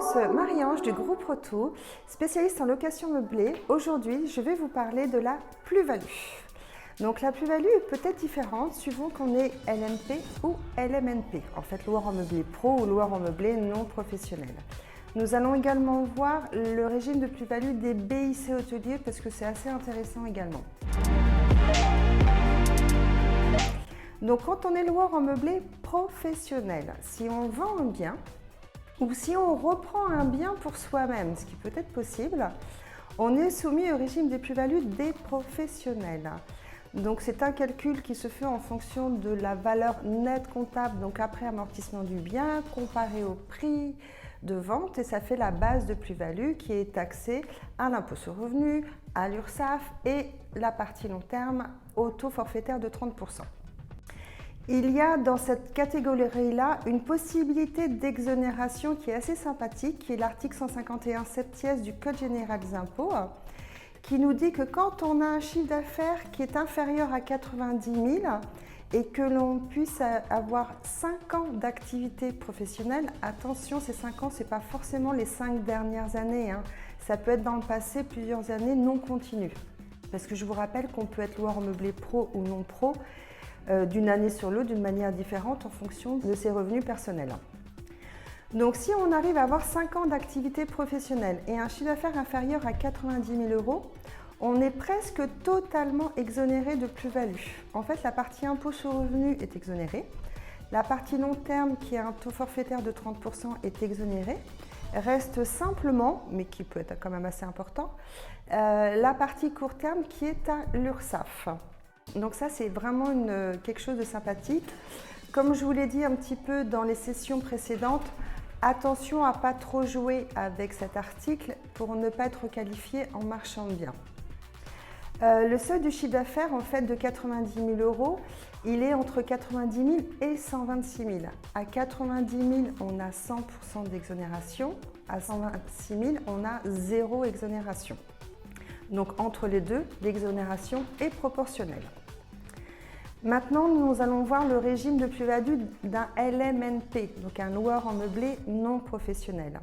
tous, Marie-Ange du groupe Roto, spécialiste en location meublée. Aujourd'hui, je vais vous parler de la plus-value. Donc la plus-value est peut-être différente suivant qu'on est LMP ou LMNP, en fait loueur en meublé pro ou loueur en meublé non professionnel. Nous allons également voir le régime de plus-value des BIC hôteliers parce que c'est assez intéressant également. Donc quand on est loueur en meublé professionnel, si on vend un bien ou si on reprend un bien pour soi-même, ce qui peut être possible, on est soumis au régime des plus-values des professionnels. Donc c'est un calcul qui se fait en fonction de la valeur nette comptable, donc après amortissement du bien, comparé au prix de vente, et ça fait la base de plus-value qui est taxée à l'impôt sur le revenu, à l'URSSAF et la partie long terme au taux forfaitaire de 30%. Il y a dans cette catégorie-là une possibilité d'exonération qui est assez sympathique, qui est l'article 151 septies du Code général des impôts, qui nous dit que quand on a un chiffre d'affaires qui est inférieur à 90 000 et que l'on puisse avoir 5 ans d'activité professionnelle, attention, ces 5 ans, ce n'est pas forcément les 5 dernières années, ça peut être dans le passé plusieurs années non continues. Parce que je vous rappelle qu'on peut être loueur en meublé pro ou non pro, d'une année sur l'autre d'une manière différente en fonction de ses revenus personnels. Donc si on arrive à avoir 5 ans d'activité professionnelle et un chiffre d'affaires inférieur à 90 000 €, on est presque totalement exonéré de plus-value. En fait, la partie impôt sur le revenu est exonérée, la partie long terme qui a un taux forfaitaire de 30% est exonérée, reste simplement, mais qui peut être quand même assez important, la partie court terme qui est à l'URSSAF. Donc ça, c'est vraiment quelque chose de sympathique. Comme je vous l'ai dit un petit peu dans les sessions précédentes, attention à ne pas trop jouer avec cet article pour ne pas être qualifié en marchand de biens. Le seuil du chiffre d'affaires en fait de 90 000 €, il est entre 90 000 et 126 000. À 90 000, on a 100% d'exonération. À 126 000, on a 0 exonération. Donc entre les deux, l'exonération est proportionnelle. Maintenant, nous allons voir le régime de plus-value d'un LMNP, donc un loueur en meublé non professionnel.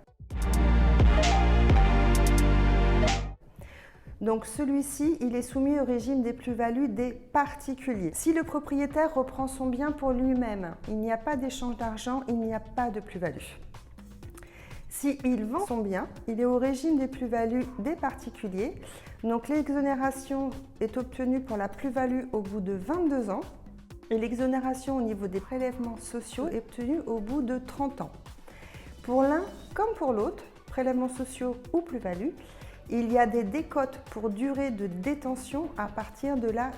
Donc celui-ci, il est soumis au régime des plus-values des particuliers. Si le propriétaire reprend son bien pour lui-même, il n'y a pas d'échange d'argent, il n'y a pas de plus-value. S'il vend son bien, il est au régime des plus-values des particuliers. Donc l'exonération est obtenue pour la plus-value au bout de 22 ans et l'exonération au niveau des prélèvements sociaux est obtenue au bout de 30 ans. Pour l'un comme pour l'autre, prélèvements sociaux ou plus-value, il y a des décotes pour durée de détention à partir de la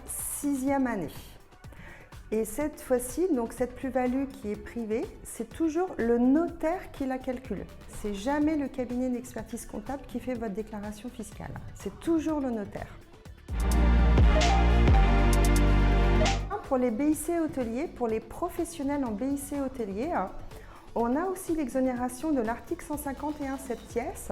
6e année. Et cette fois-ci, donc cette plus-value qui est privée, c'est toujours le notaire qui la calcule. C'est jamais le cabinet d'expertise comptable qui fait votre déclaration fiscale. C'est toujours le notaire. Pour les BIC hôteliers, pour les professionnels en BIC hôtelier, on a aussi l'exonération de l'article 151 septies.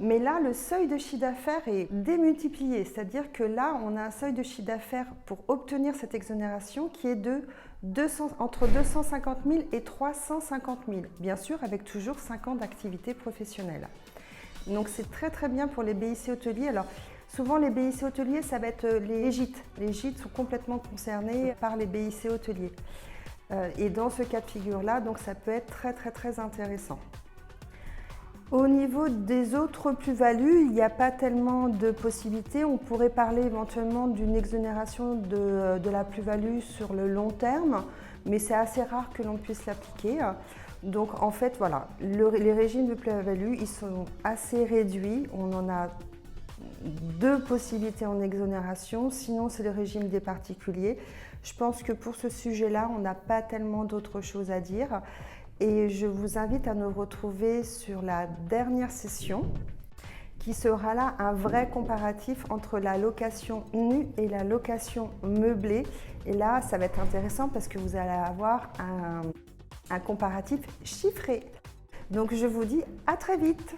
Mais là, le seuil de chiffre d'affaires est démultiplié, c'est-à-dire que là, on a un seuil de chiffre d'affaires pour obtenir cette exonération qui est de entre 250 000 et 350 000, bien sûr avec toujours 5 ans d'activité professionnelle. Donc c'est très très bien pour les BIC hôteliers. Alors souvent les BIC hôteliers, ça va être les gîtes. Les gîtes sont complètement concernés par les BIC hôteliers. Et dans ce cas de figure-là, donc ça peut être très très très intéressant. Au niveau des autres plus-values, il n'y a pas tellement de possibilités. On pourrait parler éventuellement d'une exonération de la plus-value sur le long terme, mais c'est assez rare que l'on puisse l'appliquer. Donc en fait, voilà, les régimes de plus-value, ils sont assez réduits. On en a 2 possibilités en exonération, sinon c'est le régime des particuliers. Je pense que pour ce sujet-là, on n'a pas tellement d'autres choses à dire. Et je vous invite à nous retrouver sur la dernière session qui sera là un vrai comparatif entre la location nue et la location meublée. Et là, ça va être intéressant parce que vous allez avoir un comparatif chiffré. Donc je vous dis à très vite.